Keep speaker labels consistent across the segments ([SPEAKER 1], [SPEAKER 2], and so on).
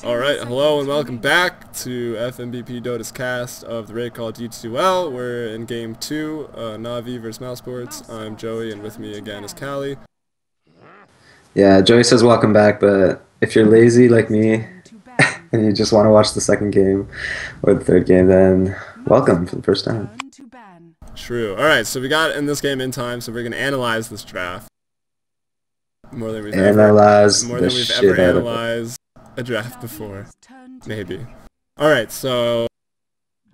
[SPEAKER 1] Alright, hello and welcome back to fmbpdota's cast of the Raidcall D2L. We're in game 2, Navi vs Mousesports. I'm Joey, and with me again is Callie.
[SPEAKER 2] Yeah, Joey says welcome back, but if you're lazy like me and you just want to watch the second game or the third game, then welcome for the first time.
[SPEAKER 1] True. Alright, so we got in this game in time, so we're going to analyze this draft. More than we've ever analyzed a draft before. Maybe. Alright, so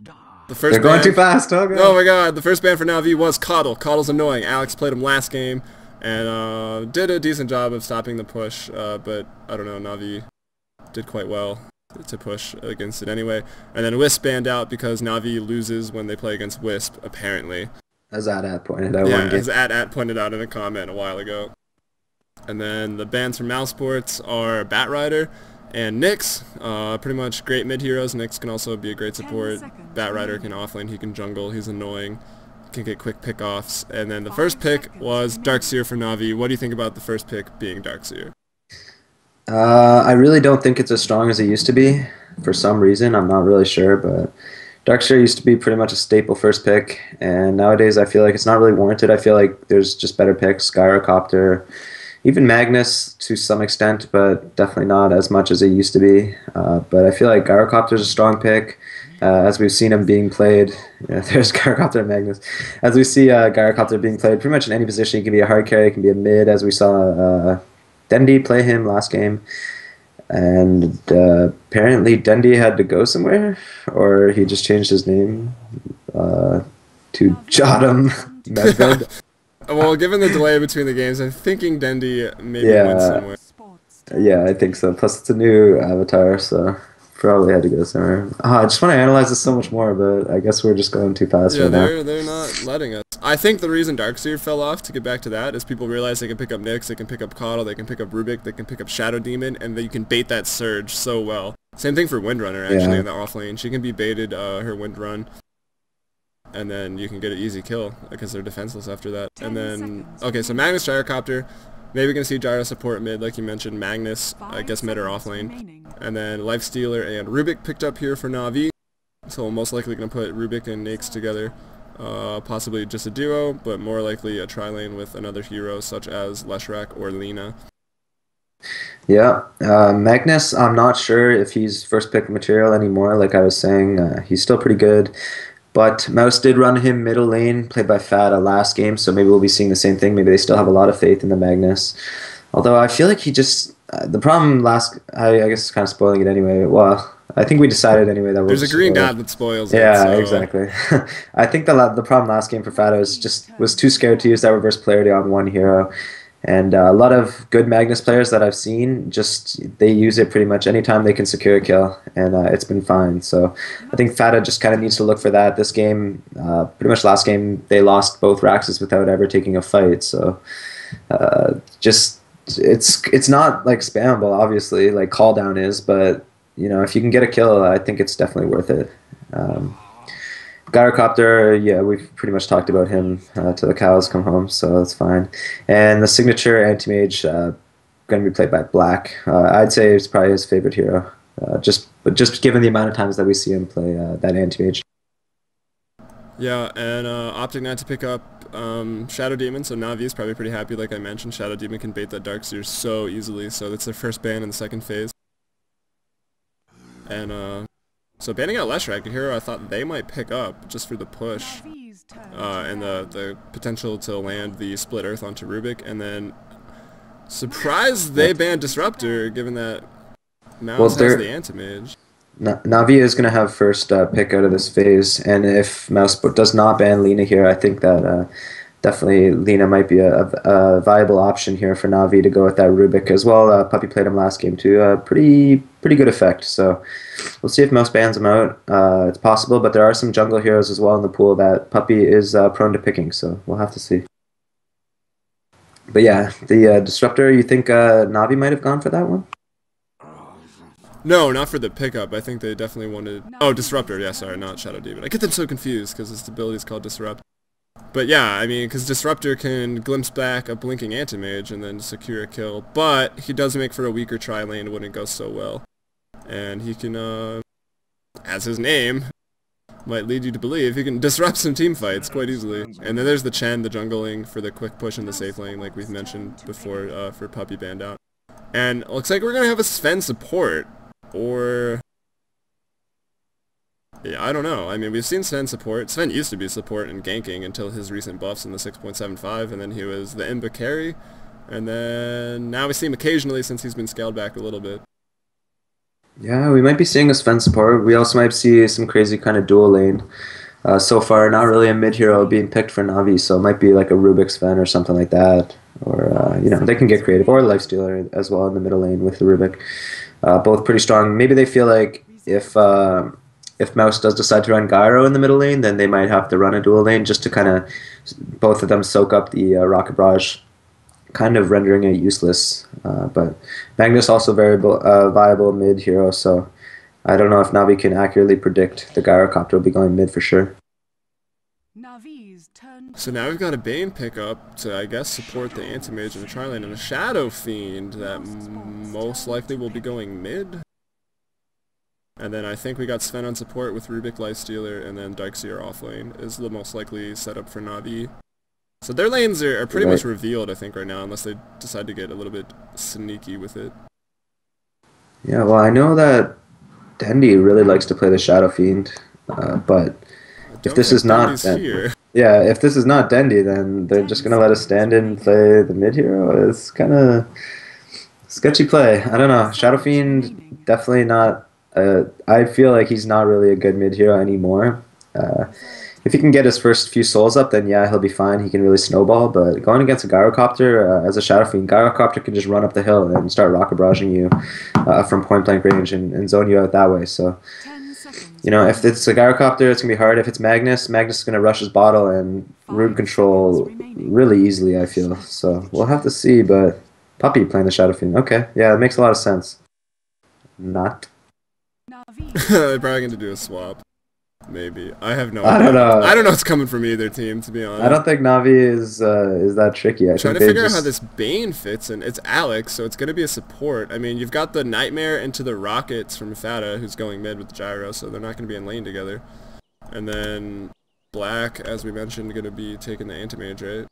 [SPEAKER 1] the first
[SPEAKER 2] They're going too fast. Oh, God.
[SPEAKER 1] Oh my god, the first ban for Navi was Coddle. Coddle's annoying. Alex played him last game and did a decent job of stopping the push, but I don't know, Navi did quite well to push against it anyway. And then Wisp banned out because Navi loses when they play against Wisp, apparently.
[SPEAKER 2] As AT pointed out.
[SPEAKER 1] Yeah, as AT pointed out in a comment a while ago. And then the bans from Mousesports are Batrider and Nyx, pretty much great mid-heroes. Nyx can also be a great support. Batrider can offlane, he can jungle, he's annoying, can get quick pick-offs. And then the first pick was Darkseer for Navi. What do you think about the first pick being Darkseer?
[SPEAKER 2] I really don't think it's as strong as it used to be. For some reason, I'm not really sure, but Darkseer used to be pretty much a staple first pick, and nowadays I feel like it's not really warranted. I feel like there's just better picks, Gyrocopter, even Magnus to some extent, but definitely not as much as it used to be. But I feel like Gyrocopter is a strong pick, as we've seen him being played. Yeah, there's Gyrocopter and Magnus. As we see Gyrocopter being played pretty much in any position. He can be a hard carry, he can be a mid, as we saw Dendi play him last game. And apparently Dendi had to go somewhere, or he just changed his name to Jotum Medved.
[SPEAKER 1] Well, given the delay between the games, I'm thinking Dendi maybe went somewhere.
[SPEAKER 2] Yeah, I think so. Plus, it's a new avatar, so probably had to go somewhere. I just want to analyze this so much more, but I guess we're just going too fast right now.
[SPEAKER 1] Yeah, they're not letting us. I think the reason Darkseer fell off, to get back to that, is people realize they can pick up Nyx, they can pick up Coddle, they can pick up Rubik, they can pick up Shadow Demon, and you can bait that Surge so well. Same thing for Windrunner, actually, in the offlane. She can be baited, her Windrun, and then you can get an easy kill because they're defenseless after that. And then, okay, so Magnus Gyrocopter, maybe gonna see Gyro support mid, like you mentioned. Magnus, I guess mid or offlane, and then Lifestealer and Rubik picked up here for Navi. So we're most likely gonna put Rubik and Nyx together, possibly just a duo, but more likely a tri-lane with another hero such as Leshrac or Lina.
[SPEAKER 2] Yeah, Magnus, I'm not sure if he's first pick material anymore. Like I was saying, he's still pretty good. But Mouz did run him middle lane, played by Fata last game, so maybe we'll be seeing the same thing. Maybe they still have a lot of faith in the Magnus. Although I feel like he just... the problem I guess it's kind of spoiling it anyway. Well, I think we decided anyway that
[SPEAKER 1] there's a green dot that spoils it.
[SPEAKER 2] Yeah,
[SPEAKER 1] so.
[SPEAKER 2] Exactly. I think the problem last game for Fata was too scared to use that reverse polarity on one hero. And a lot of good Magnus players that I've seen, they use it pretty much anytime they can secure a kill, and it's been fine. So I think Fata just kind of needs to look for that. This game, pretty much last game, they lost both Raxes without ever taking a fight. So it's not like spammable, obviously, like call down is, but you know, if you can get a kill, I think it's definitely worth it. Gyrocopter, yeah, we've pretty much talked about him till the cows come home, so that's fine. And the signature anti-mage going to be played by Black. I'd say it's probably his favorite hero, just given the amount of times that we see him play that anti-mage.
[SPEAKER 1] Yeah, and opting not to pick up Shadow Demon, so Navi is probably pretty happy. Like I mentioned, Shadow Demon can bait that Darkseer so easily, so that's their first ban in the second phase. And so banning out Leshrac, a hero I thought they might pick up just for the push and the potential to land the split earth onto Rubik, and then surprised they banned Disruptor given that Mouz has the anti-mage.
[SPEAKER 2] Navi is going to have first pick out of this phase, and if Mouz does not ban Lina here, I think that definitely Lina might be a viable option here for Navi to go with that Rubik as well. Puppy played him last game too. Pretty good effect. So we'll see if Mouz bans him out. It's possible, but there are some jungle heroes as well in the pool that Puppy is prone to picking. So we'll have to see. But yeah, the Disruptor, you think Navi might have gone for that one?
[SPEAKER 1] No, not for the pickup. I think they definitely wanted... Oh, Disruptor. Yeah, sorry, not Shadow Demon. I get them so confused because his ability is called Disrupt. But yeah, I mean, because Disruptor can glimpse back a blinking anti-mage and then secure a kill, but he does make for a weaker tri-lane, it wouldn't go so well. And he can, as his name might lead you to believe, he can disrupt some team fights quite easily. And then there's the Chen, the jungling for the quick push in the safe lane, like we've mentioned before, for Puppy banned out. And it looks like we're gonna have a Sven support, or... yeah, I don't know. I mean, we've seen Sven support. Sven used to be support and ganking until his recent buffs in the 6.75, and then he was the Imba carry. And then now we see him occasionally since he's been scaled back a little bit.
[SPEAKER 2] Yeah, we might be seeing a Sven support. We also might see some crazy kind of dual lane. So far, not really a mid hero being picked for Navi, so it might be like a Rubik Sven or something like that. Or, you know, they can get creative. Or Lifestealer as well in the middle lane with the Rubik. Both pretty strong. Maybe they feel like if Mouz does decide to run Gyro in the middle lane, then they might have to run a dual lane just to kind of both of them soak up the Rocket Barrage, kind of rendering it useless. But Magnus also very viable mid hero, so I don't know if Navi can accurately predict the Gyrocopter will be going mid for sure.
[SPEAKER 1] So now we've got a Bane pickup to, I guess, support the Anti-Mage in the tri-lane, and a Shadow Fiend that most likely will be going mid. And then I think we got Sven on support with Rubik Lifestealer, and then Darkseer off lane is the most likely setup for Navi. So their lanes are pretty much revealed, I think, right now, unless they decide to get a little bit sneaky with it.
[SPEAKER 2] Yeah, well, I know that Dendy really likes to play the Shadow Fiend, but if this is not if this is not Dendy, then they're just gonna let us stand in and play the mid hero. It's kind of sketchy play. I don't know. Shadow Fiend definitely not. I feel like he's not really a good mid hero anymore. If he can get his first few souls up, then yeah, he'll be fine. He can really snowball, but going against a Gyrocopter as a Shadow Fiend, Gyrocopter can just run up the hill and start rocket barraging you from point blank range and zone you out that way. So, you know, if it's a Gyrocopter, it's going to be hard. If it's Magnus, Magnus is going to rush his bottle and room control really easily, I feel. So we'll have to see, but Puppy playing the Shadow Fiend. Okay, yeah, it makes a lot of sense. Not.
[SPEAKER 1] They're probably going to do a swap. Maybe. I have no
[SPEAKER 2] idea. I don't know.
[SPEAKER 1] I don't know what's coming from either team, to be honest.
[SPEAKER 2] I don't think Navi is that tricky. I'm
[SPEAKER 1] trying to figure out how this Bane fits, and it's Alex, so it's going to be a support. I mean, you've got the Nightmare into the Rockets from Fata, who's going mid with the Gyro, so they're not going to be in lane together. And then Black, as we mentioned, going to be taking the Anti-Mage, right?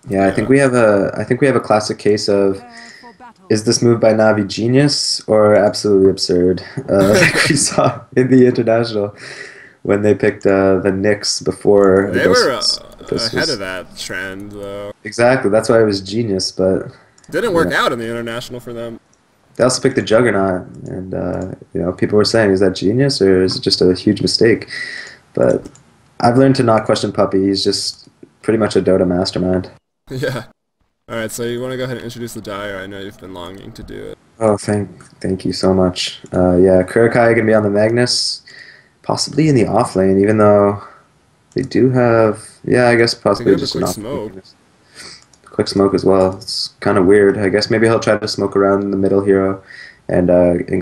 [SPEAKER 2] Yeah, I think we have a classic case of, is this move by Navi genius or absolutely absurd? Like we saw in the International when they picked the Knicks before.
[SPEAKER 1] They were ahead of that trend, though.
[SPEAKER 2] Exactly, that's why it was genius, but
[SPEAKER 1] didn't work out in the International for them.
[SPEAKER 2] They also picked the Juggernaut, and you know, people were saying, is that genius or is it just a huge mistake? But I've learned to not question Puppy. He's just pretty much a Dota mastermind.
[SPEAKER 1] Yeah. Alright, so you want to go ahead and introduce the Dire? I know you've been longing to do it.
[SPEAKER 2] Oh, thank you so much. Yeah, Kurikai going to be on the Magnus, possibly in the off lane, even though they do have, yeah, I guess possibly just
[SPEAKER 1] quick smoke.
[SPEAKER 2] Quick smoke as well. It's kind of weird. I guess maybe he'll try to smoke around the middle hero and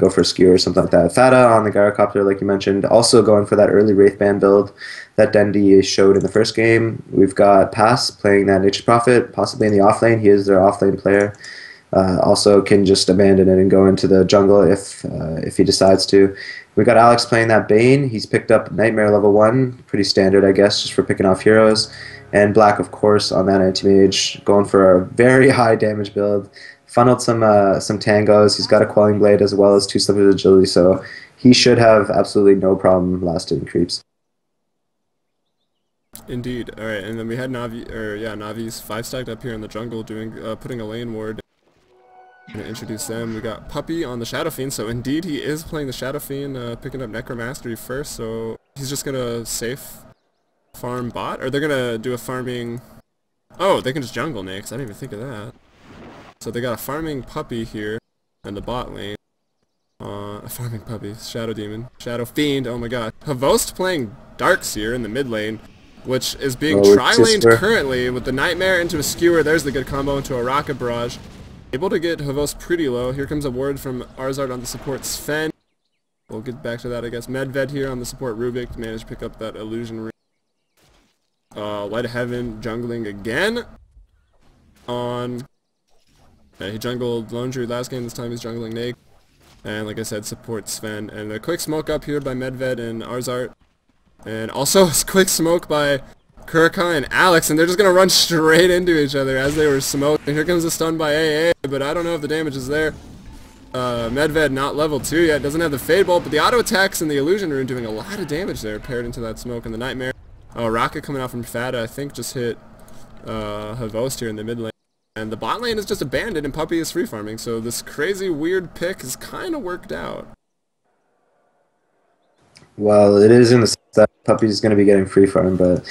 [SPEAKER 2] go for a skewer or something like that. Fata on the Gyrocopter, like you mentioned, also going for that early Wraithband build that Dendy showed in the first game. We've got Pass playing that Nature's Prophet, possibly in the offlane. He is their offlane player. Also can just abandon it and go into the jungle if he decides to. We've got Alex playing that Bane. He's picked up Nightmare level 1, pretty standard, I guess, just for picking off heroes. And Black, of course, on that Anti-Mage, going for a very high damage build. Funneled some tangos. He's got a Quelling Blade as well as 2 slippers of agility, so he should have absolutely no problem lasting creeps.
[SPEAKER 1] Indeed. All right, and then we had Navi's 5 stacked up here in the jungle, doing putting a lane ward. Gonna introduce them. We got Puppy on the Shadow Fiend, so indeed he is playing the Shadow Fiend, picking up Necromastery first. So he's just gonna safe farm bot, or they're gonna do a farming. Oh, they can just jungle Nyx. I didn't even think of that. So they got a farming Puppy here in the bot lane. A farming Puppy, Shadow Demon, Shadow Fiend, oh my god. Havost playing Darkseer in the mid lane, which is being tri-laned currently with the Nightmare into a Skewer. There's the good combo into a Rocket Barrage. Able to get Havost pretty low. Here comes a ward from Arzard on the support Sven. We'll get back to that, I guess. Medved here on the support Rubik managed to pick up that Illusion Ring. Light of Heaven jungling again on... he jungled Lone Druid last game, this time he's jungling Nate. And like I said, support Sven. And a quick smoke up here by Medved and Arzart. And also a quick smoke by Kurkai and Alex, and they're just gonna run straight into each other as they were smoked. And here comes a stun by AA, but I don't know if the damage is there. Medved not level 2 yet, doesn't have the Fade Bolt, but the auto attacks and the Illusion Rune doing a lot of damage there paired into that smoke and the Nightmare. Oh, Rocket coming out from Fada, I think just hit Havost here in the mid lane. And the bot lane is just abandoned and Puppey is free farming, so this crazy weird pick is kind of worked out.
[SPEAKER 2] Well, it is in the sense that Puppey's going to be getting free farm, but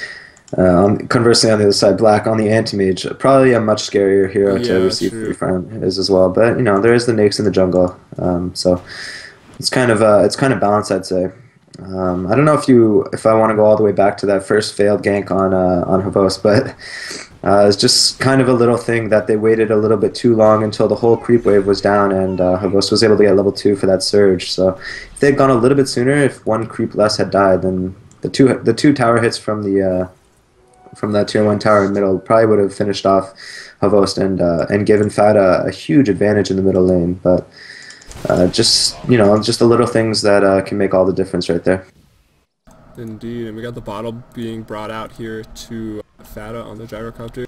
[SPEAKER 2] conversely on the other side, Black on the Anti-Mage, probably a much scarier hero to receive free farm is as well. But you know, there is the Nakes in the jungle, so it's kind of balanced, I'd say. I don't know if I want to go all the way back to that first failed gank on Havost, but it's just kind of a little thing that they waited a little bit too long until the whole creep wave was down, and Havost was able to get level 2 for that surge. So if they'd gone a little bit sooner, if one creep less had died, then the two tower hits from that tier 1 tower in the middle probably would have finished off Havost and given Fada a huge advantage in the middle lane. But just the little things that can make all the difference right there.
[SPEAKER 1] Indeed, and we got the bottle being brought out here to Fada on the gyrocopter.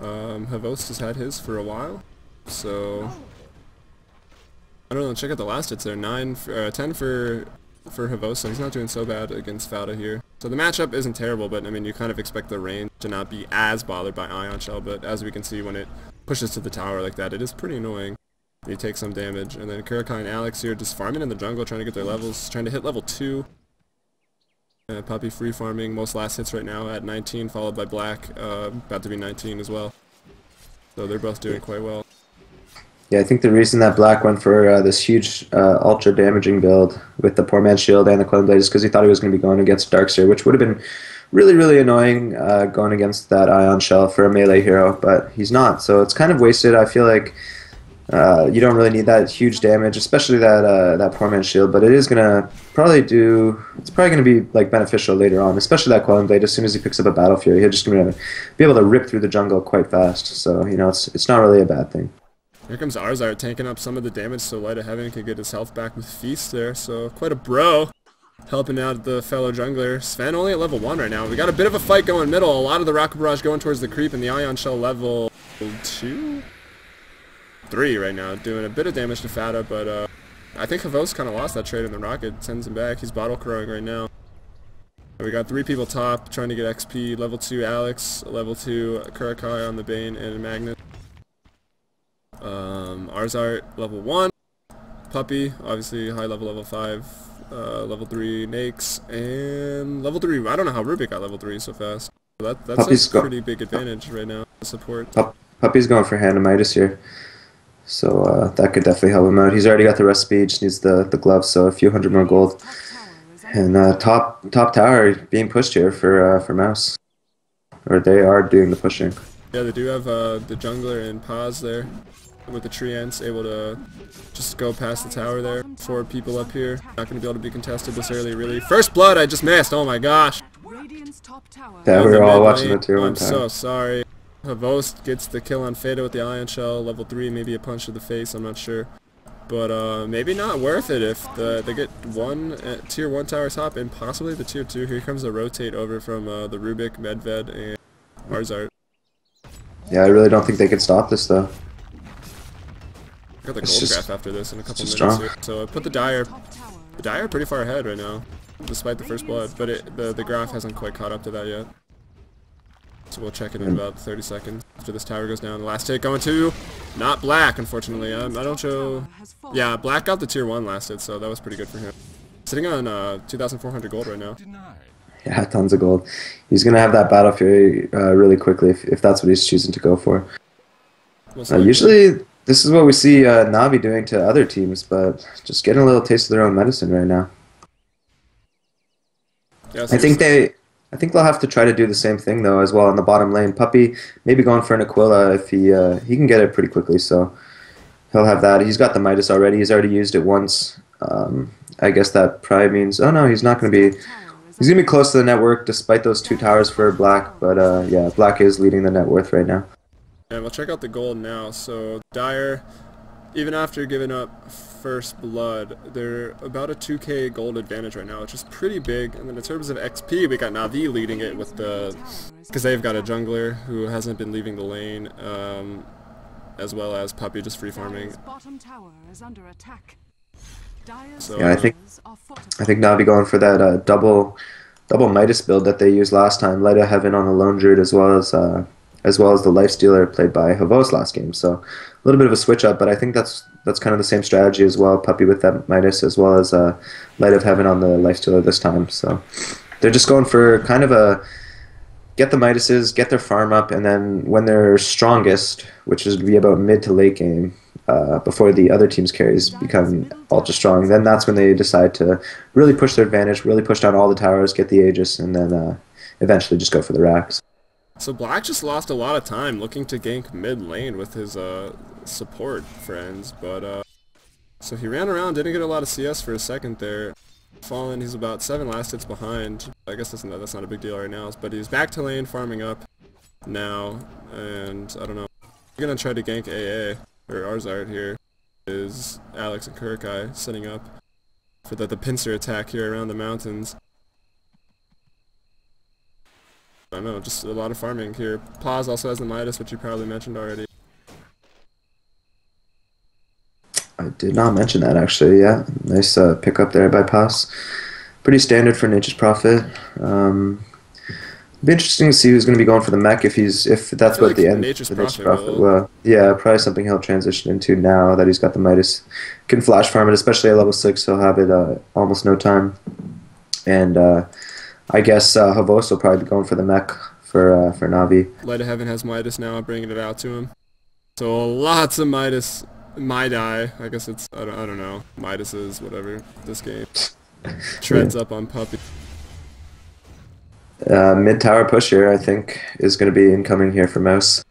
[SPEAKER 1] Havost has had his for a while, so I don't know. Check out the last hits there. 10 for Havost, so he's not doing so bad against Fada here. So the matchup isn't terrible, but I mean you kind of expect the range to not be as bothered by Ion Shell, but as we can see when it pushes to the tower like that, it is pretty annoying. They take some damage, and then Kurkai and Alex here just farming in the jungle, trying to get their levels, trying to hit level 2. Puppey free farming, most last hits right now at 19, followed by Black, about to be 19 as well. So they're both doing quite well.
[SPEAKER 2] Yeah, I think the reason that Black went for this huge ultra damaging build with the Poor Man's Shield and the Clone Blade is because he thought he was going to be going against Darkseer, which would have been really, really annoying going against that Ion Shell for a melee hero, but he's not. So it's kind of wasted. I feel like you don't really need that huge damage, especially that Poor Man's Shield, but it is gonna probably it's probably gonna be like beneficial later on, especially that Quelling Blade. As soon as he picks up a Battle Fury, he'll just gonna be able to rip through the jungle quite fast. So you know, it's not really a bad thing.
[SPEAKER 1] Here comes Arzart tanking up some of the damage so Light of Heaven can get his health back with Feast there. So quite a bro helping out the fellow jungler. Sven only at level 1 right now. We got a bit of a fight going middle. A lot of the Rocket Barrage going towards the creep, and the Ion Shell level 2. 3 right now, doing a bit of damage to Fada, but I think Havost kind of lost that trade in the Rocket, sends him back. He's bottle crowing right now. We got 3 people top trying to get XP. Level 2 Alex, level 2 Kurkai on the Bane and Magnus. Arzart level 1. Puppey, obviously high level, level 5. Level 3 Nakes, and level 3, I don't know how Rubik got level 3 so fast. That's a pretty big advantage right now, support.
[SPEAKER 2] Puppey's going for Hand of Midas here. So that could definitely help him out. He's already got the rest speed, just needs the gloves, so a few hundred more gold. And top tower being pushed here for Mouz. Or they are doing the pushing.
[SPEAKER 1] Yeah, they do have the jungler and Paz there with the tree ants able to just go past the tower there. 4 people up here. Not going to be able to be contested this early, really. First blood, I just missed. Oh my gosh.
[SPEAKER 2] Yeah, we were all watching the tier 1
[SPEAKER 1] tower. I'm so sorry. Havost gets the kill on Fada with the Ion Shell, level 3, maybe a punch to the face, I'm not sure. But maybe not worth it if they get one tier 1 tower top and possibly the tier 2. Here comes a rotate over from the Rubik, Medved, and Arzart.
[SPEAKER 2] Yeah, I really don't think they could stop this though.
[SPEAKER 1] Got the gold graph after this in a couple minutes here. So put the Dire pretty far ahead right now, despite the first blood, but the graph hasn't quite caught up to that yet. So we'll check it in about 30 seconds after this tower goes down. Last hit going to not Black, unfortunately. I don't show. Yeah, Black got the tier 1 last hit, so that was pretty good for him. Sitting on 2,400 gold right now.
[SPEAKER 2] Yeah, tons of gold. He's gonna have that Battle Fury really quickly if that's what he's choosing to go for. Usually, this is what we see Navi doing to other teams, but just getting a little taste of their own medicine right now. Yeah, I think they'll have to try to do the same thing though as well in the bottom lane. Puppey maybe going for an Aquila if he can get it pretty quickly, so he'll have that. He's got the Midas already. He's already used it once. I guess that probably means oh no, he's not going to be. He's going to be close to the net worth despite those 2 towers for Black, but yeah, Black is leading the net worth right now.
[SPEAKER 1] And we'll check out the gold now. So Dire, even after giving up first blood. They're about a 2k gold advantage right now, which is pretty big. And then in terms of XP, we got Na'Vi leading it with the... because they've got a jungler who hasn't been leaving the lane, as well as Puppy just free farming. So,
[SPEAKER 2] yeah, I think Na'Vi going for that double Midas build that they used last time, Light of Heaven on the Lone Druid as well as the Lifestealer played by Havos last game. So a little bit of a switch up, but I think that's kind of the same strategy as well. Puppy with that Midas as well as Light of Heaven on the Lifestealer this time. So they're just going for kind of a get the Midases, get their farm up, and then when they're strongest, which is going to be about mid to late game, before the other team's carries become ultra strong, then that's when they decide to really push their advantage, really push down all the towers, get the Aegis, and then eventually just go for the racks.
[SPEAKER 1] So Black just lost a lot of time looking to gank mid lane with his support friends, but so he ran around, didn't get a lot of CS for a second there. Fallen, he's about 7 last hits behind. I guess that's not a big deal right now, but he's back to lane farming up now, and I don't know. We're gonna try to gank AA. Or Arzard here is Alex and Kurukai setting up for the pincer attack here around the mountains. I don't know, just a lot of farming here. Paz also has the Midas, which you probably mentioned already.
[SPEAKER 2] I did not mention that actually, yeah. Nice pickup there by Paz. Pretty standard for Nature's Prophet. It'd be interesting to see who's going to be going for the mech if that's what like the end
[SPEAKER 1] Nature's Prophet
[SPEAKER 2] well, yeah, probably something he'll transition into now that he's got the Midas. Can flash farm it, especially at level 6. He'll have it almost no time. And I guess Havos will probably be going for the mech for Na'Vi.
[SPEAKER 1] Light of Heaven has Midas now, bringing it out to him. So lots of Midas, Midai. I guess it's I don't know Midases, whatever. This game treads up on Puppy.
[SPEAKER 2] Mid tower push here, I think, is going to be incoming here for Mouz.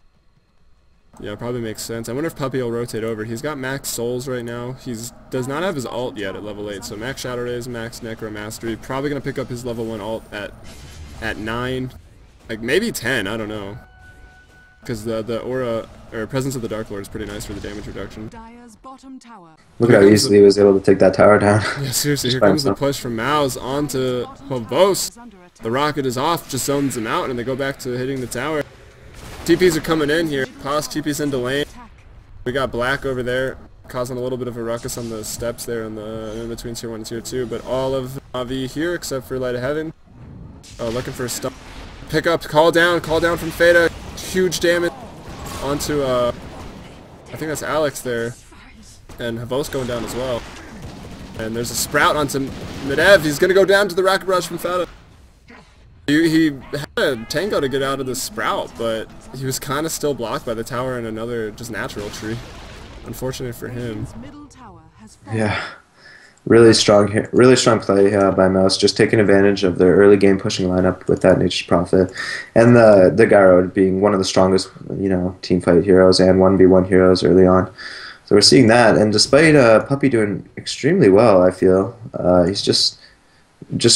[SPEAKER 1] Yeah, probably makes sense. I wonder if Puppy will rotate over. He's got max souls right now. Does not have his ult yet at level 8, so max Shadow Rays, max Necromastery. Probably going to pick up his level 1 ult at 9, like maybe 10, I don't know. Because the aura, or Presence of the Dark Lord is pretty nice for the damage reduction.
[SPEAKER 2] Look at how easily he was able to take that tower down.
[SPEAKER 1] Yeah, seriously, here comes the push from Mouz onto Havos. The rocket is off, just zones him out, and they go back to hitting the tower. TPs are coming in here. Paz TPs into lane. We got Black over there, causing a little bit of a ruckus on the steps there in between tier 1 and tier 2, but all of Na'Vi here except for Light of Heaven. Looking for a stun. Pick up, call down from Feta. Huge damage onto, I think that's Alex there. And Havos going down as well. And there's a Sprout onto Medev. He's going to go down to the Rocket Rush from Feta. He had a tango to get out of the Sprout, but he was kind of still blocked by the tower and another just natural tree. Unfortunate for him.
[SPEAKER 2] Yeah. Really strong here. Really strong play by Mouz, just taking advantage of their early game pushing lineup with that Nature's Prophet, and the Garrod being one of the strongest, team fight heroes and 1v1 heroes early on. So we're seeing that, and despite Puppy doing extremely well, I feel he's just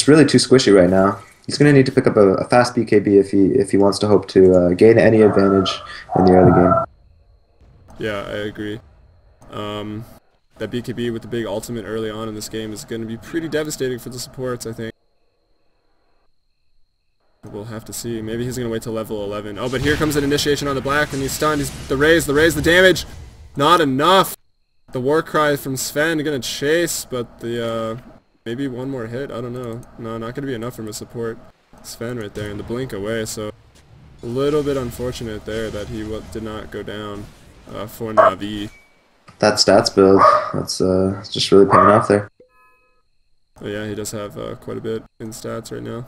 [SPEAKER 2] really too squishy right now. He's going to need to pick up a fast BKB if he wants to hope to gain any advantage in the early game.
[SPEAKER 1] Yeah, I agree. That BKB with the big ultimate early on in this game is going to be pretty devastating for the supports, I think. We'll have to see. Maybe he's going to wait till level 11. Oh, but here comes an initiation on the Black, and he's stunned. The raise, the damage. Not enough. The war cry from Sven going to chase, but the maybe one more hit. I don't know. No, not going to be enough from a support. Sven right there, and the blink away. So a little bit unfortunate there that he did not go down for Na'Vi.
[SPEAKER 2] That stats build, that's just really paying off there.
[SPEAKER 1] Oh yeah, he does have quite a bit in stats right now.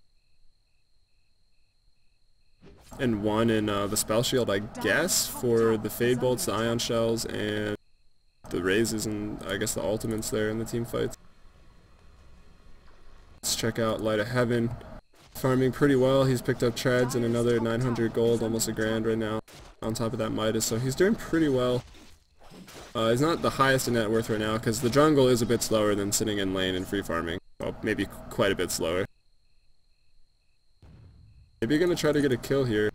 [SPEAKER 1] And 1 in the spell shield, I guess, for the Fade Bolts, the Ion Shells, and the raises, and I guess the ultimates there in the team fights. Let's check out Light of Heaven. Farming pretty well. He's picked up treads and another 900 gold, almost $1,000 right now, on top of that Midas, so he's doing pretty well. He's not the highest in net worth right now because the jungle is a bit slower than sitting in lane and free farming. Well, maybe quite a bit slower. Maybe you're going to try to get a kill here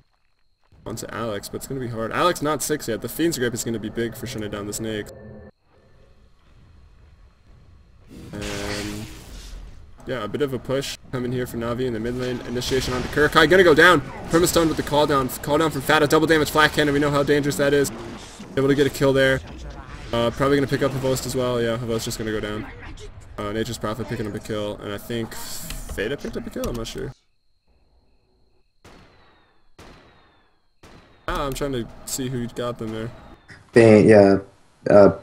[SPEAKER 1] onto Alex, but it's going to be hard. Alex not 6 yet. The Fiend's Grip is going to be big for shutting down the snake. Yeah, a bit of a push coming here for Na'Vi in the mid lane. Initiation onto Kurkai, gonna go down. Permastone with the call down. Call down from Fata, double damage flat cannon. We know how dangerous that is. Able to get a kill there. Probably gonna pick up Havost as well. Yeah, Havost just gonna go down. Nature's Prophet picking up a kill, and I think Fata picked up a kill. I'm not sure. I'm trying to see who got them there.
[SPEAKER 2] Bane, yeah,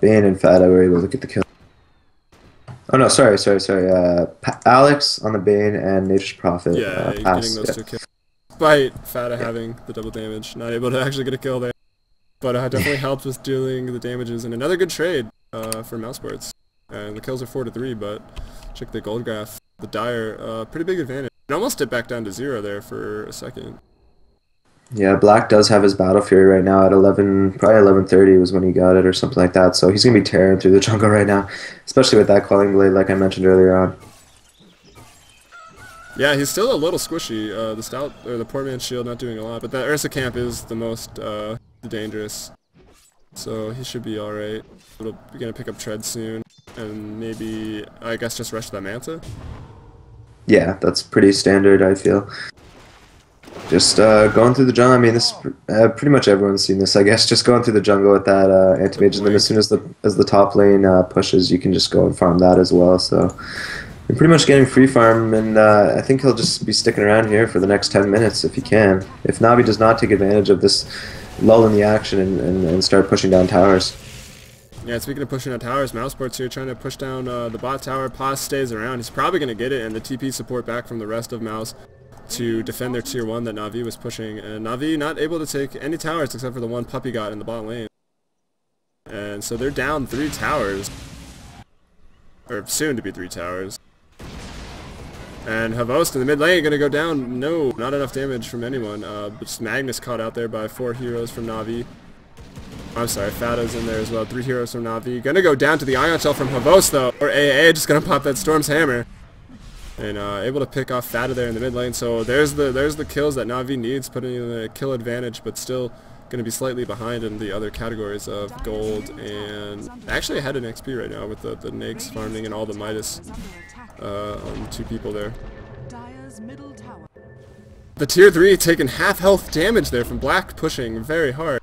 [SPEAKER 2] Bane and Fata were able to get the kill. Oh no, sorry. Alex on the Bane and Nature's Prophet.
[SPEAKER 1] Yeah, getting those two kills. Despite Fata having the double damage, not able to actually get a kill there. But definitely helped with dealing the damages, and another good trade for Mousesports. And the kills are 4-3, but check the gold graph. The Dire, pretty big advantage. It almost dipped back down to 0 there for a second.
[SPEAKER 2] Yeah, Black does have his Battle Fury right now at 11, probably 11:30 was when he got it or something like that. So he's gonna be tearing through the jungle right now, especially with that Quelling Blade, like I mentioned earlier on.
[SPEAKER 1] Yeah, he's still a little squishy. The Stout or the Poor Man's Shield not doing a lot, but that Ursa Camp is the most dangerous. So he should be all right. We're gonna pick up Tread soon, and maybe I guess just rush that Manta.
[SPEAKER 2] Yeah, that's pretty standard, I feel. Just going through the jungle. I mean, this pretty much everyone's seen this, I guess. Just going through the jungle with that anti-mage, and then as soon as the top lane pushes, you can just go and farm that as well. So you're pretty much getting free farm, and I think he'll just be sticking around here for the next 10 minutes if he can. If Na'Vi does not take advantage of this lull in the action and start pushing down towers.
[SPEAKER 1] Yeah, speaking of pushing down towers, Mousesports here trying to push down the bot tower. Paz stays around. He's probably going to get it, and the TP support back from the rest of Mouse to defend their tier 1 that Na'Vi was pushing. And Na'Vi not able to take any towers except for the one Puppy got in the bot lane. And so they're down 3 towers. Or soon to be 3 towers. And Havost in the mid lane going to go down. No, not enough damage from anyone. Just Magnus caught out there by 4 heroes from Na'Vi. I'm sorry, Fata's in there as well. 3 heroes from Na'Vi. Gonna go down to the Ion Shell from Havost though. Or AA, just gonna pop that Storm's Hammer. And able to pick off Fata there in the mid lane. So there's the kills that Na'Vi needs, putting in a kill advantage, but still gonna be slightly behind in the other categories of gold and actually ahead in XP right now with the Nags farming and all the Midas on 2 people there. The tier 3 taking half health damage there from Black, pushing very hard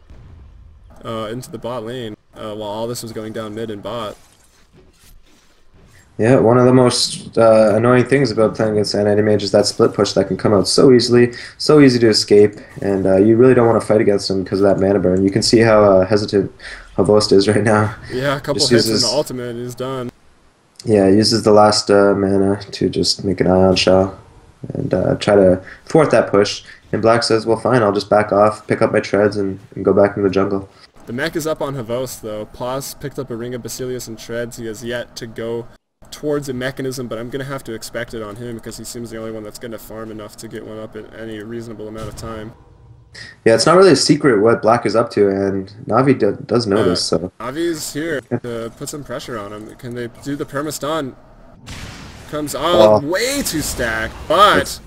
[SPEAKER 1] into the bot lane while all this was going down mid and bot.
[SPEAKER 2] Yeah, one of the most annoying things about playing against anti-mage is that split push that can come out so easily, so easy to escape, and you really don't want to fight against him because of that mana burn. You can see how hesitant Havost is right now.
[SPEAKER 1] Yeah, a couple hits in the ultimate and he's done.
[SPEAKER 2] Yeah, he uses the last mana to just make an Ion Shell and try to thwart that push. And Black says, well fine, I'll just back off, pick up my treads, and go back into the jungle.
[SPEAKER 1] The mech is up on Havost though. Paz picked up a Ring of Basilius and treads. He has yet to go towards a mechanism, but I'm going to have to expect it on him because he seems the only one that's going to farm enough to get one up in any reasonable amount of time.
[SPEAKER 2] Yeah, it's not really a secret what Black is up to, and Na'Vi does know this. So
[SPEAKER 1] Na'Vi's here to put some pressure on him. Can they do the perma-stun? Comes way too stacked, but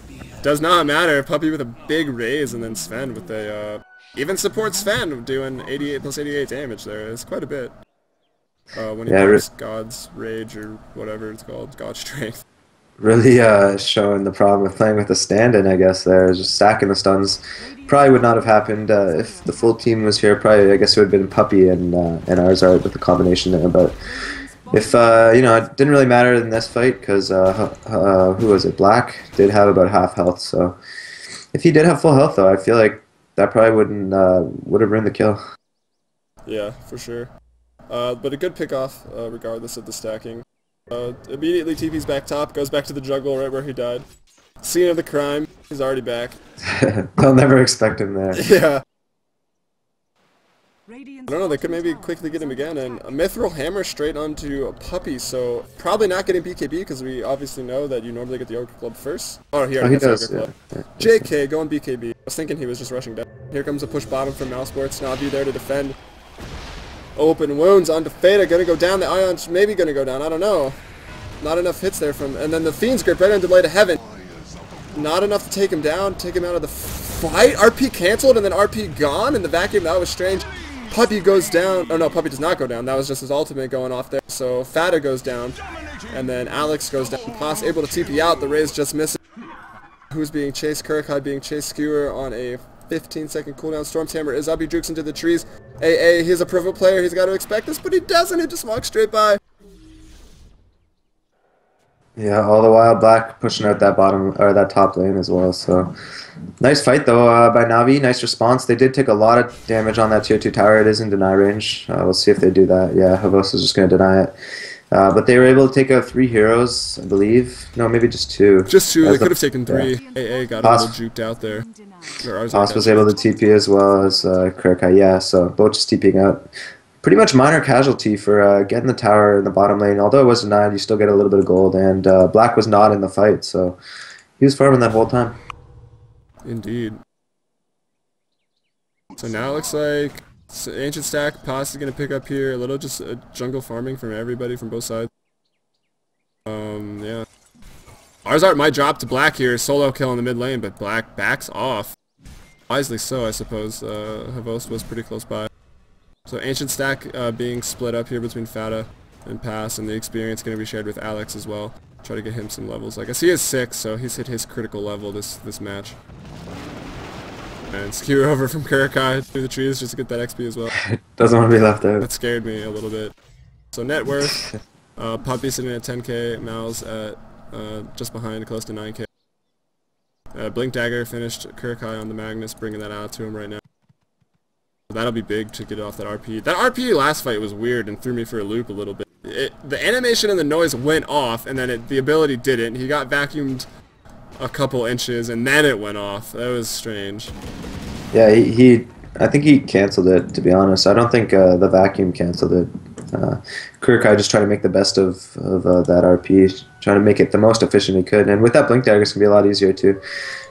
[SPEAKER 1] does not matter. Puppy with a big raise, and then Sven with a even support Sven doing 88 plus 88 damage there. It's quite a bit. When he picks God's Rage or whatever it's called, God's Strength.
[SPEAKER 2] Really showing the problem with playing with a stand-in, I guess, there. Just stacking the stuns. Probably would not have happened if the full team was here. Probably, I guess it would have been Puppy and Arzard with the combination there. But if, you know, it didn't really matter in this fight because, who was it? Black did have about half health. So if he did have full health, though, I feel like that probably would have ruined the kill.
[SPEAKER 1] Yeah, for sure. But a good pick-off, regardless of the stacking. Immediately TP's back top, goes back to the jungle right where he died. Scene of the crime, he's already back.
[SPEAKER 2] They'll never expect him there.
[SPEAKER 1] Yeah. I don't know, they could maybe quickly get him again, and a Mithril Hammer straight onto a Puppy, so probably not getting BKB, because we obviously know that you normally get the Ogre Club first. Oh, he already gets the Ogre Club. Yeah. JK going BKB. I was thinking he was just rushing down. Here comes a push bottom from Mousesports, Na'Vi there to defend. Open wounds onto Fata, gonna go down, the Ion's maybe gonna go down, I don't know. Not enough hits there from, and then the Fiend's Grip right on Delay to Heaven. Not enough to take him down, take him out of the fight. RP cancelled and then RP gone in the vacuum, that was strange. Puppy goes down, oh no, Puppy does not go down, that was just his ultimate going off there. So Fata goes down. And then Alex goes down. Pos able to TP out. The Rays just missing. Who's being chased? Kurikai being chased. Skewer on a 15-second cooldown. Stormhammer is up. He jukes into the trees. AA, he's a Provo player. He's got to expect this, but he doesn't. He just walks straight by.
[SPEAKER 2] Yeah, all the while Black pushing out that bottom or that top lane as well. So nice fight though by Navi. Nice response. They did take a lot of damage on that tier 2 tower. It is in deny range. We'll see if they do that. Yeah, Havos is just going to deny it. But they were able to take out 3 heroes, I believe. No, maybe just 2.
[SPEAKER 1] Just 2. They could have taken 3. Yeah. AA got a little juked out there.
[SPEAKER 2] Haas was able to TP as well as Kurikai. Yeah, so both just TPing out. Pretty much minor casualty for getting the tower in the bottom lane. Although it was denied, you still get a little bit of gold. And Black was not in the fight, so he was farming that whole time.
[SPEAKER 1] Indeed. So now it looks like Ancient Stack, Pos is going to pick up here. A little just jungle farming from everybody from both sides. Yeah. Arzart might drop to Black here. Solo kill in the mid lane, but Black backs off. Wisely so, I suppose. Havost was pretty close by. So Ancient Stack being split up here between Fata and Pass, and the experience going to be shared with Alex as well. Try to get him some levels. I guess he is 6, so he's hit his critical level this match. And skewer over from Kurikai through the trees just to get that XP as well.
[SPEAKER 2] Doesn't want to be left out.
[SPEAKER 1] That scared me a little bit. So net worth, Puppy sitting at 10k, Mouz at just behind, close to 9k. Blink Dagger finished Kurikai on the Magnus, bringing that out to him right now. That'll be big to get off that RP. That RP last fight was weird and threw me for a loop a little bit. The animation and the noise went off, and then the ability didn't. He got vacuumed a couple inches, and then it went off. That was strange.
[SPEAKER 2] Yeah, I think he canceled it, to be honest. I don't think the vacuum canceled it. Kurikai just tried to make the best of that RP, trying to make it the most efficient he could. And with that Blink Dagger, it's going to be a lot easier too.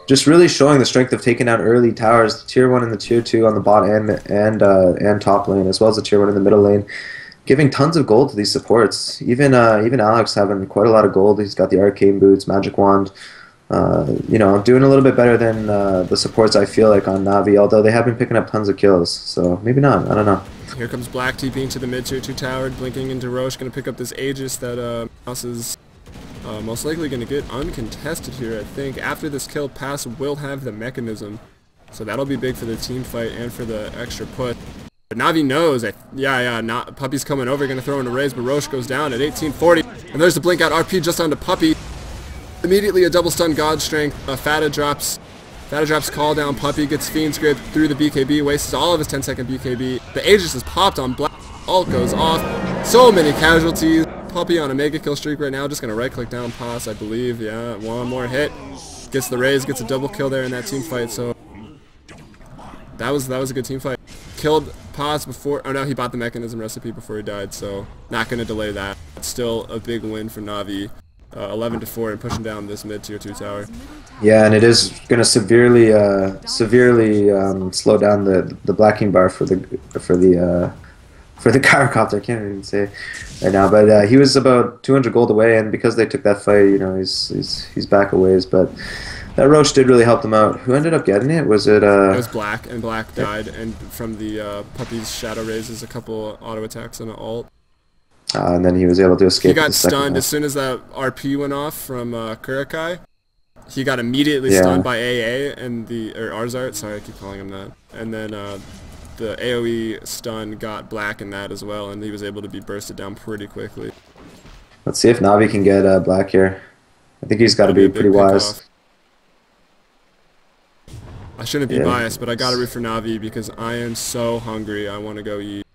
[SPEAKER 2] Just really showing the strength of taking out early towers, tier 1 and the tier 2 on the bot and top lane, as well as the tier 1 in the middle lane, giving tons of gold to these supports. Even Alex having quite a lot of gold. He's got the arcane boots, magic wand. You know, doing a little bit better than the supports I feel like on Navi, although they have been picking up tons of kills. So maybe not. I don't know.
[SPEAKER 1] Here comes Black TPing to the mid tier 2 tower, blinking into Roche, going to pick up this Aegis that Mouse is most likely going to get uncontested here, I think. After this kill, Pass will have the mechanism, so that'll be big for the team fight and for the extra put. But Navi knows that, Puppy's coming over, going to throw in a raise, but Roche goes down at 1840, and there's the blink out RP just onto Puppy. Immediately a double stun God Strength. Fata drops call down. Puppy gets Fiend's Grip through the BKB, wastes all of his 10-second BKB. The Aegis is popped on Black. Ult goes off. So many casualties. Puppy on a mega kill streak right now. Just gonna right click down Pass, I believe. Yeah, one more hit. Gets the raise, gets a double kill there in that team fight. So that was a good team fight. Killed Pass before. Oh no, he bought the mechanism recipe before he died. So not gonna delay that. It's still a big win for Navi. 11-4 and pushing down this mid tier 2 tower.
[SPEAKER 2] Yeah, and it is going to severely slow down the blacking bar for the Gyrocopter. I can't even say right now, but he was about 200 gold away, and because they took that fight, you know, he's back a ways. But that Roche did really help them out. Who ended up getting it? Was it? It
[SPEAKER 1] was Black, and Black died, and from the Puppy's shadow raises, a couple auto attacks and an ult.
[SPEAKER 2] And then he was able to escape.
[SPEAKER 1] He got stunned as soon as that RP went off from Kurikai. He got immediately stunned by AA and or Arzart. Sorry, I keep calling him that. And then the AoE stun got Black in that as well, and he was able to be bursted down pretty quickly.
[SPEAKER 2] Let's see if Navi can get Black here. I think he's got to be pretty wise.
[SPEAKER 1] I shouldn't be biased, but I got to root for Navi because I am so hungry. I want to go eat.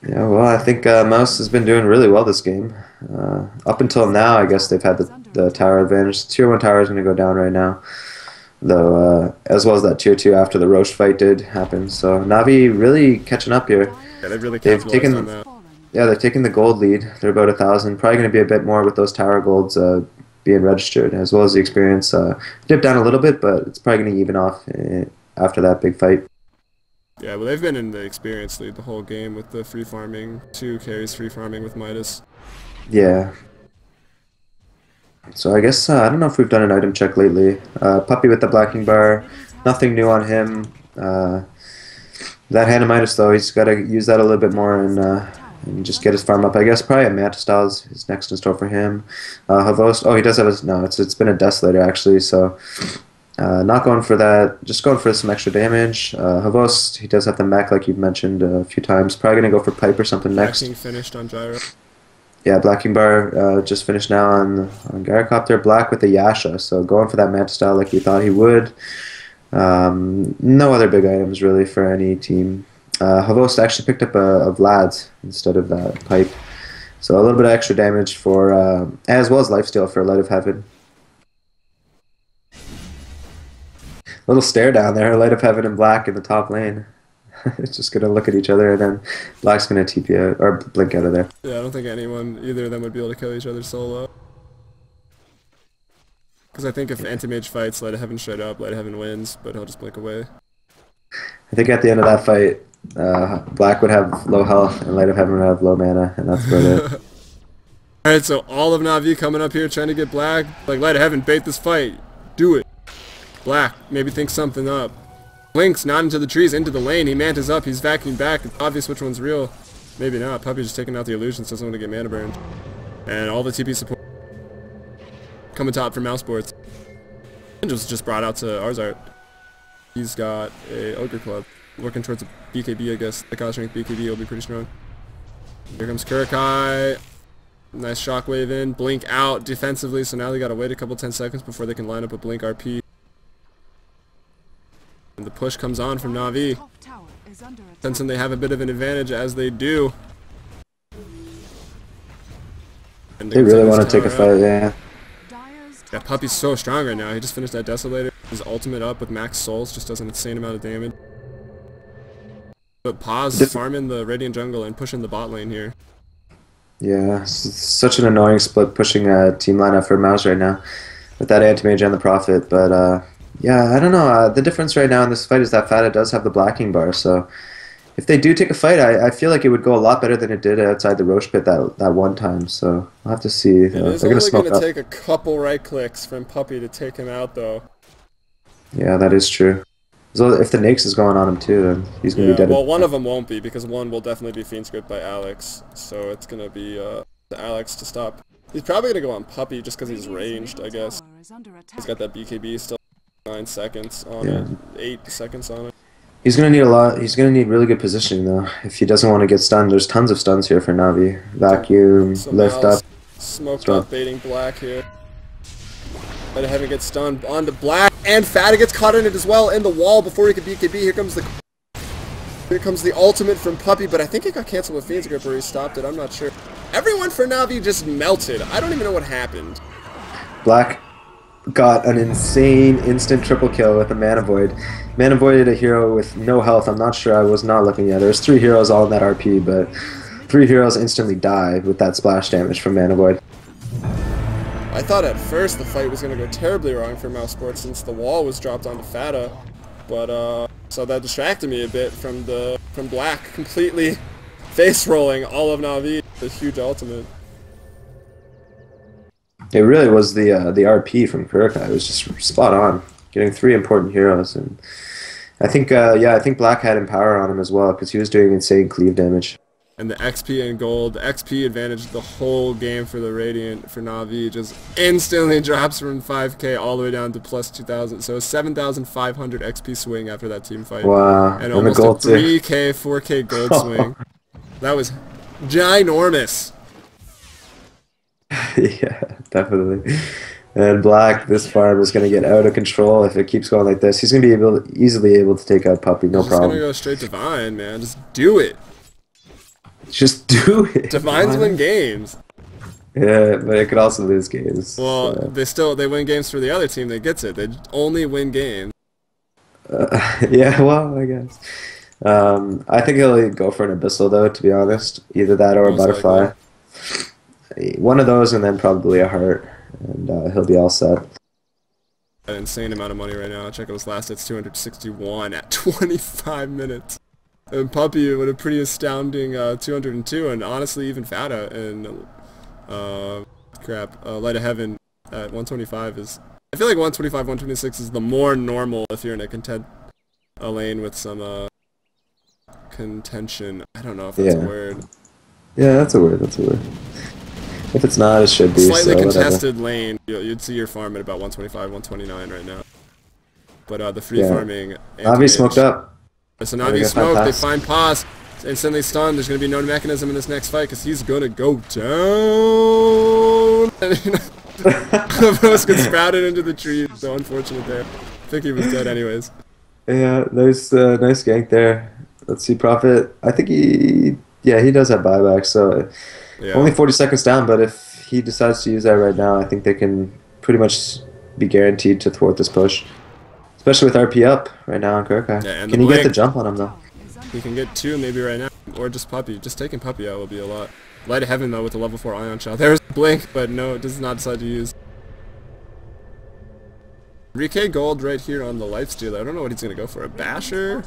[SPEAKER 2] Yeah, well, I think Mouse has been doing really well this game. Up until now, I guess they've had the tower advantage. The tier 1 tower is going to go down right now, though, as well as that tier 2 after the Roche fight did happen. So Navi really catching up here.
[SPEAKER 1] Yeah, they've taken on that.
[SPEAKER 2] Yeah, they're taking the gold lead. They're about 1,000. Probably going to be a bit more with those tower golds being registered, as well as the experience. Dipped down a little bit, but it's probably going to even off after that big fight.
[SPEAKER 1] Yeah, well, they've been in the experience lead the whole game with the free farming. 2 carries free farming with Midas.
[SPEAKER 2] Yeah. So I guess, I don't know if we've done an item check lately. Puppy with the blacking bar, nothing new on him. That hand of Midas though, he's got to use that a little bit more and just get his farm up. I guess probably a Manta style is next in store for him. Havost, oh, he does have his, no, it's been a Desolator actually, so not going for that, just going for some extra damage. Havost, he does have the mech like you've mentioned a few times. Probably going to go for Pipe or something next.
[SPEAKER 1] King finished on Gyro.
[SPEAKER 2] Yeah, Black King Bar just finished now on Gyrocopter. Black with the Yasha, so going for that Manta style like we thought he would. No other big items really for any team. Havost actually picked up a Vlad's instead of that Pipe. So a little bit of extra damage for, as well as lifesteal for Light of Heaven. Little stare down there, Light of Heaven and Black in the top lane. It's just going to look at each other, and then Black's going to TP out, or blink out of there.
[SPEAKER 1] Yeah, I don't think either of them would be able to kill each other solo. Because I think if Anti-Mage fights, Light of Heaven straight up, Light of Heaven wins, but he'll just blink away.
[SPEAKER 2] I think at the end of that fight, Black would have low health, and Light of Heaven would have low mana, and that's about it.
[SPEAKER 1] Alright, so all of Na'Vi coming up here trying to get Black. Like, Light of Heaven, bait this fight. Do it. Black, maybe think something up. Blinks not into the trees, into the lane. He mantas up, he's vacuuming back. It's obvious which one's real. Maybe not. Puppy just taking out the illusions, doesn't want to get mana burned. And all the TP support coming top for Mouse Sports. Angel's just brought out to Arzart. He's got a Ogre Club. Working towards a BKB, I guess. The cost strength BKB will be pretty strong. Here comes Kurikai. Nice shockwave in. Blink out defensively, so now they gotta wait a couple 10 seconds before they can line up a Blink RP. And the push comes on from Na'Vi. Sensing they have a bit of an advantage as they do. And
[SPEAKER 2] they really want to take a fight, yeah.
[SPEAKER 1] Yeah, Puppy's so strong right now. He just finished that Desolator. His ultimate up with max souls just does an insane amount of damage. But Paz farming the Radiant jungle and pushing the bot lane here.
[SPEAKER 2] Yeah, it's such an annoying split pushing team lineup for Mouz right now with that Anti-Mage and the Prophet, but yeah, I don't know. The difference right now in this fight is that Fata does have the Blacking Bar, so if they do take a fight, I feel like it would go a lot better than it did outside the Roche pit that one time, so I'll have to see.
[SPEAKER 1] It is only going to take a couple right clicks from Puppy to take him out, though.
[SPEAKER 2] Yeah, that is true. So if the Nyx is going on him too, then he's going to be dead.
[SPEAKER 1] Well, one of them won't be, because one will definitely be Fiend Script by Alex, so it's going to be to Alex to stop. He's probably going to go on Puppy just because he's ranged, I guess. He's got that BKB still 9 seconds on it, 8 seconds on it.
[SPEAKER 2] He's going to need a lot. He's going to need really good positioning, though. If he doesn't want to get stunned, there's tons of stuns here for Na'Vi. Vacuum, so lift up.
[SPEAKER 1] Smoked up, baiting Black here. Light of Heaven gets stunned onto Black, and Fata gets caught in it as well, in the wall before he could BKB. Here comes the ultimate from Puppy, but I think it got canceled with Fiend's Grip, or he stopped it. I'm not sure. Everyone for Na'Vi just melted. I don't even know what happened.
[SPEAKER 2] Black got an insane instant triple kill with a Mana Void. Mana Voided a hero with no health. I'm not sure. I was not looking at it. There's 3 heroes all in that RP, but 3 heroes instantly died with that splash damage from Mana Void.
[SPEAKER 1] I thought at first the fight was going to go terribly wrong for Mouse Sports since the wall was dropped onto Fata, but so that distracted me a bit from Black completely face rolling all of Na'Vi with a huge ultimate.
[SPEAKER 2] It really was the RP from Kurikai. It was just spot on, getting 3 important heroes, and I think I think Black had Empower on him as well because he was doing insane cleave damage.
[SPEAKER 1] And the XP and gold, the XP advantage the whole game for the Radiant for Na'Vi just instantly drops from 5k all the way down to plus 2,000. So a 7,500 XP swing after that team fight.
[SPEAKER 2] Wow,
[SPEAKER 1] and almost a 3k, 4k gold swing. That was ginormous.
[SPEAKER 2] Yeah, definitely. And Black, this farm is going to get out of control if it keeps going like this. He's going to be easily able to take out Puppy, no problem.
[SPEAKER 1] He's going to go straight Divine, man. Just do it.
[SPEAKER 2] Just do it.
[SPEAKER 1] Divines win games.
[SPEAKER 2] Yeah, but it could also lose games.
[SPEAKER 1] Well, so. they win games for the other team that gets it. They only win games.
[SPEAKER 2] Yeah, well, I guess. I think he'll go for an Abyssal, though, to be honest. Either that or a Butterfly. One of those and then probably a Heart. And he'll be all set.
[SPEAKER 1] An insane amount of money right now. Check out his last hits, 261 at 25 minutes. And Puppy with a pretty astounding 202, and honestly even Fata and Light of Heaven at 125 is. I feel like 125, 126 is the more normal if you're in a lane with some contention. I don't know if that's a word.
[SPEAKER 2] Yeah, that's a word. That's a word. If it's not, it should be.
[SPEAKER 1] Slightly
[SPEAKER 2] so
[SPEAKER 1] contested lane. You'd see your farm at about 125, 129 right now. But the free farming.
[SPEAKER 2] Navi smoked up.
[SPEAKER 1] So Navi smoked. They find pause. Instantly stunned. There's going to be no mechanism in this next fight because he's going to go down. The Mouz gets sprouted into the tree. So unfortunate there. I think he was dead anyways.
[SPEAKER 2] Yeah, nice gank there. Let's see, Prophet. I think he does have buyback, so only 40 seconds down, but if he decides to use that right now, I think they can pretty much be guaranteed to thwart this push. Especially with RP up right now on Kirkai.
[SPEAKER 1] Yeah,
[SPEAKER 2] can he get the jump on him, though?
[SPEAKER 1] He can get 2 maybe right now, or just Puppy. Just taking Puppy out will be a lot. Light of Heaven, though, with the level 4 Ion shot. There's Blink, but no, it does not decide to use. 3k gold right here on the Lifestealer. I don't know what he's going to go for. A Basher?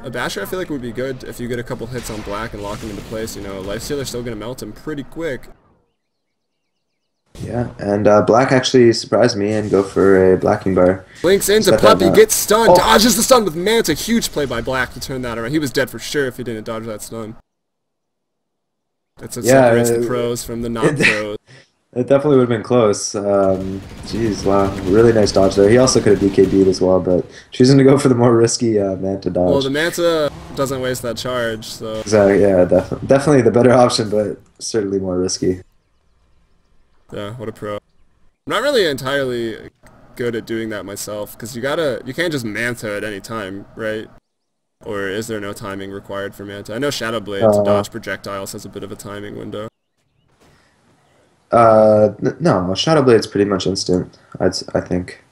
[SPEAKER 1] A Basher I feel like would be good if you get a couple hits on Black and lock him into place. You know, Lifestealer's still going to melt him pretty quick.
[SPEAKER 2] Yeah, and Black actually surprised me and go for a Blacking Bar.
[SPEAKER 1] Blinks into Puppy, gets stunned, dodges the stun with Manta. Huge play by Black to turn that around. He was dead for sure if he didn't dodge that stun. That's what separates the pros from the not-pros.
[SPEAKER 2] It definitely would have been close. Jeez, wow. Really nice dodge there. He also could have DKB'd as well, but choosing to go for the more risky Manta dodge.
[SPEAKER 1] Well, the Manta doesn't waste that charge, so...
[SPEAKER 2] Exactly, yeah, definitely the better option, but certainly more risky.
[SPEAKER 1] Yeah, what a pro. I'm not really entirely good at doing that myself, because you can't just Manta at any time, right? Or is there no timing required for Manta? I know Shadow Blade to dodge projectiles has a bit of a timing window.
[SPEAKER 2] No, Shadow Blade's pretty much instant, I think.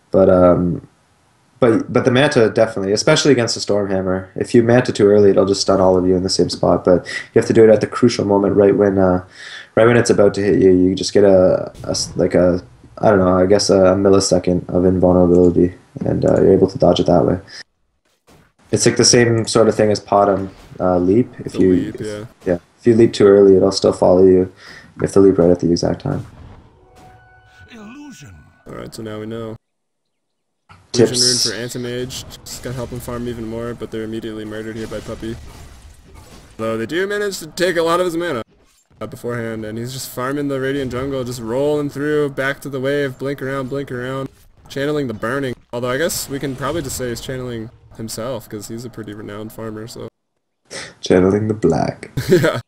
[SPEAKER 2] But the Manta definitely, especially against a Stormhammer. If you Manta too early, it'll just stun all of you in the same spot. But you have to do it at the crucial moment, right when it's about to hit you. You just get I don't know, I guess a millisecond of invulnerability, and you're able to dodge it that way. It's like the same sort of thing as Potom leap. If you leap too early, it'll still follow you. You have to leap right at the exact time.
[SPEAKER 1] Alright, so now we know.
[SPEAKER 2] Tips.
[SPEAKER 1] Illusion Rune for Anti-Mage. Just gotta help him farm even more, but they're immediately murdered here by Puppy. Though they do manage to take a lot of his mana beforehand, and he's just farming the Radiant Jungle, just rolling through, back to the wave, blink around, channeling the Burning. Although I guess we can probably just say he's channeling himself, because he's a pretty renowned farmer, so...
[SPEAKER 2] Channeling the Black.
[SPEAKER 1] Yeah.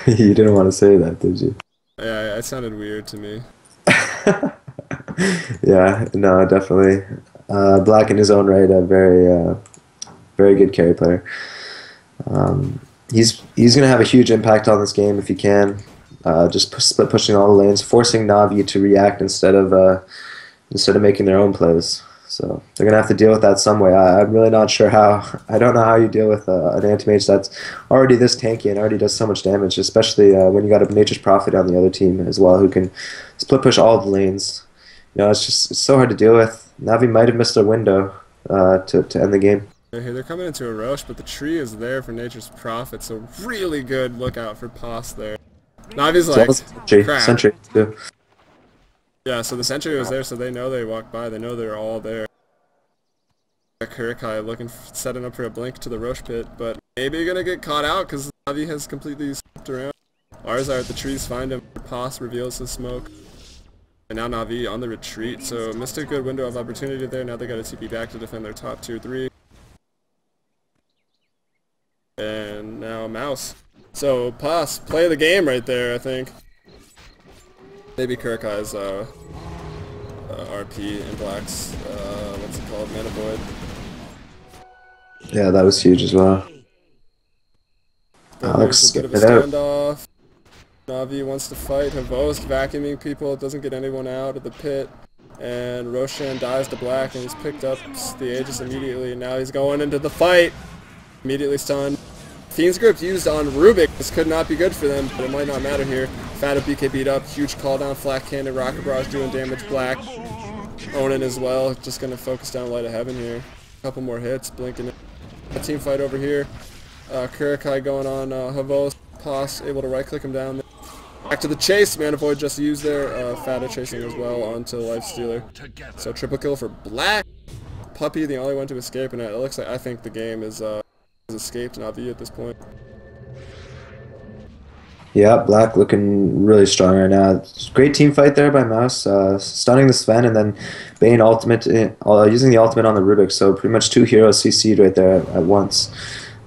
[SPEAKER 2] You didn't want to say that, did you?
[SPEAKER 1] Yeah, it sounded weird to me.
[SPEAKER 2] Yeah, no, definitely. Black in his own right, a very good carry player. He's going to have a huge impact on this game if he can. Just split pushing all the lanes, forcing Navi to react instead of making their own plays. So they're going to have to deal with that some way. I'm really not sure how. I don't know how you deal with an anti-mage that's already this tanky and already does so much damage, especially when you got a Nature's Prophet on the other team as well who can split push all the lanes. You know, it's so hard to deal with. Navi might have missed a window to end the game.
[SPEAKER 1] They're coming into a Roche, but the tree is there for Nature's Prophet, so really good lookout for Pos there. Navi's like, crap.
[SPEAKER 2] Sentry too.
[SPEAKER 1] Yeah, so the sentry was there, so they know they walked by. They know they're all there. Kurikai setting up for a blink to the Roche pit, but maybe gonna get caught out because Navi has completely slipped around. Arzar at the trees find him. Pos reveals his smoke. And now Navi on the retreat, so missed a good window of opportunity there. Now they got a TP back to defend their top 2-3. And now Mouz. So Pos, play the game right there, I think. Maybe Kurikai's RP and Black's, what's it called, Mana Void.
[SPEAKER 2] Yeah, that was huge as well.
[SPEAKER 1] Alex, a bit of a standoff. Navi wants to fight. Havost vacuuming people, doesn't get anyone out of the pit. And Roshan dies to Black and he's picked up the Aegis immediately. And now he's going into the fight. Immediately stunned. Fiend's Grip used on Rubik. This could not be good for them, but it might not matter here. Fata BK beat up, huge call down, flat cannon, Rocket Barrage doing damage, Black. Onin as well, just gonna focus down Light of Heaven here. Couple more hits, blinking it. A team fight over here. Kurikai going on Havos, Pos able to right click him down there. Back to the chase, Mana Void just used there. Fata chasing as well onto Lifestealer. So triple kill for Black. Puppy the only one to escape, and it looks like I think the game is escaped Navi at this point.
[SPEAKER 2] Yeah, Black looking really strong right now. Great team fight there by Mouse, stunning the Sven and then Bane ultimate, using the ultimate on the Rubik. So pretty much two heroes CC'd right there at once.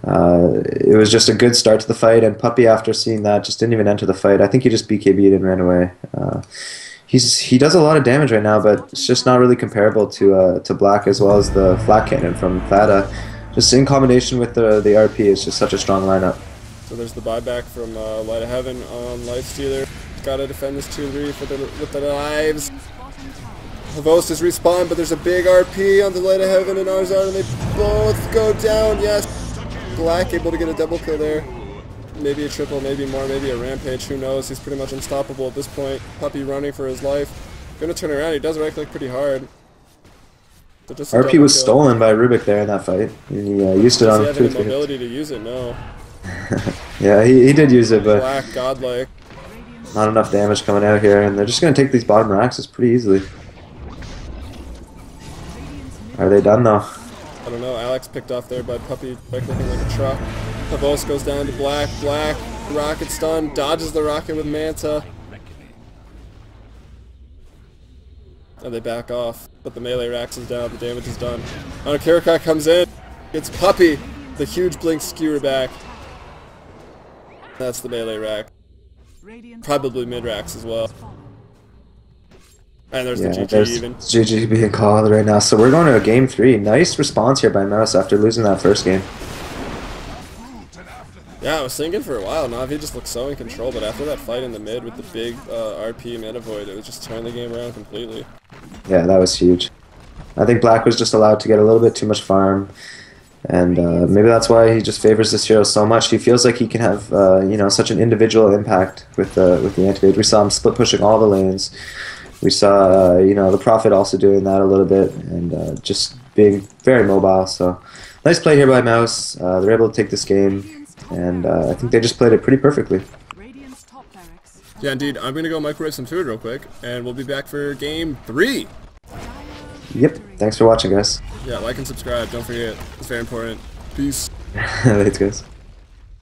[SPEAKER 2] It was just a good start to the fight, and Puppy, after seeing that, just didn't even enter the fight. I think he just BKB'd and ran away. He does a lot of damage right now, but it's just not really comparable to Black, as well as the flat cannon from Thada. Just in combination with the RP, it's just such a strong lineup.
[SPEAKER 1] So there's the buyback from Light of Heaven on Lifestealer. Gotta defend this 2-3 with the lives. Havos is respawned, but there's a big RP on the Light of Heaven and Arzon, and they both go down. Yes, Black able to get a double kill there. Maybe a triple, maybe more, maybe a rampage. Who knows? He's pretty much unstoppable at this point. Puppy running for his life. Gonna turn around. He does right click pretty hard. So
[SPEAKER 2] RP was stolen by Rubik there in that fight. He used it on.
[SPEAKER 1] Does he have any mobility to use it? No.
[SPEAKER 2] Yeah, he did use it, but
[SPEAKER 1] Black, godlike.
[SPEAKER 2] Not enough damage coming out here, and they're just going to take these bottom racks pretty easily. Are they done, though?
[SPEAKER 1] I don't know. Alex picked off there by Puppy, looking like a truck. Havos goes down to Black. Black, rocket stun, dodges the rocket with Manta. And they back off, but the melee racks is down, the damage is done. Kirika comes in, it's Puppy, the huge blink skewer back. That's the melee rack. Probably mid racks as well. And there's the GG even.
[SPEAKER 2] GG being called right now. So we're going to a game 3. Nice response here by Mouse after losing that first game.
[SPEAKER 1] Yeah, I was thinking for a while, Na'Vi just looked so in control, but after that fight in the mid with the big RP mana void, it was just turning the game around completely.
[SPEAKER 2] Yeah, that was huge. I think Black was just allowed to get a little bit too much farm. And maybe that's why he just favors this hero so much. He feels like he can have, such an individual impact with the anti-bait. We saw him split pushing all the lanes. We saw, the Prophet also doing that a little bit, and just being very mobile. So, nice play here by Mouse. They're able to take this game, and I think they just played it pretty perfectly.
[SPEAKER 1] Yeah, indeed. I'm gonna go microwave some food real quick, and we'll be back for game 3.
[SPEAKER 2] Yep. Thanks for watching, guys.
[SPEAKER 1] Yeah, like and subscribe. Don't forget. It's very important. Peace.
[SPEAKER 2] Thanks, guys.